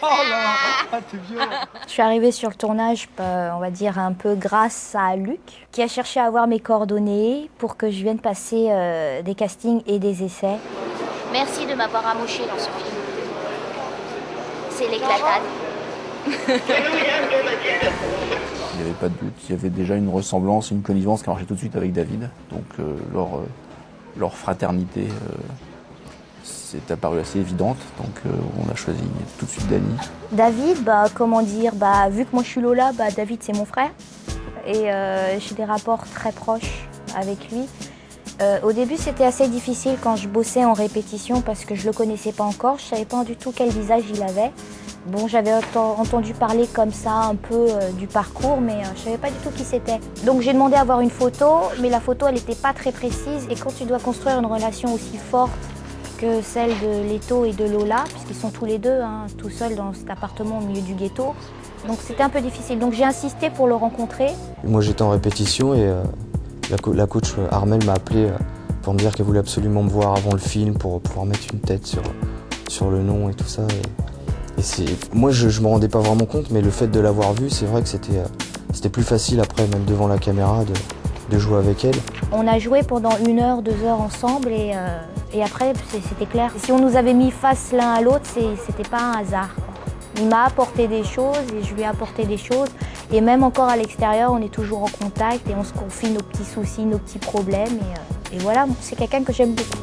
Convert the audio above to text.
Oh là, t'es violent. Je suis arrivée sur le tournage, on va dire un peu grâce à Luc, qui a cherché à avoir mes coordonnées pour que je vienne passer des castings et des essais. Merci de m'avoir amoché dans ce film. C'est l'éclatade. Il n'y avait pas de doute, il y avait déjà une ressemblance, une connivence qui marchait tout de suite avec David. Donc leur fraternité c'est apparu assez évidente, donc on a choisi tout de suite Dany. David, vu que moi je suis Lola, David c'est mon frère. Et j'ai des rapports très proches avec lui. Au début c'était assez difficile quand je bossais en répétition parce que je le connaissais pas encore, je savais pas du tout quel visage il avait. Bon, j'avais entendu parler comme ça un peu du parcours, mais je savais pas du tout qui c'était. Donc j'ai demandé à avoir une photo, mais la photo elle n'était pas très précise. Et quand tu dois construire une relation aussi forte que celle de Leto et de Lola, puisqu'ils sont tous les deux tout seuls dans cet appartement au milieu du ghetto, donc c'était un peu difficile. Donc j'ai insisté pour le rencontrer. Moi j'étais en répétition et la coach Armelle m'a appelé pour me dire qu'elle voulait absolument me voir avant le film pour pouvoir mettre une tête sur le nom et tout ça. Moi je me rendais pas vraiment compte, mais le fait de l'avoir vue, c'est vrai que c'était plus facile après, même devant la caméra, de jouer avec elle. On a joué pendant 1 heure, 2 heures ensemble et après c'était clair. Si on nous avait mis face l'un à l'autre, c'était pas un hasard, quoi. Il m'a apporté des choses et je lui ai apporté des choses. Et même encore à l'extérieur, on est toujours en contact et on se confie nos petits soucis, nos petits problèmes. Et voilà, c'est quelqu'un que j'aime beaucoup.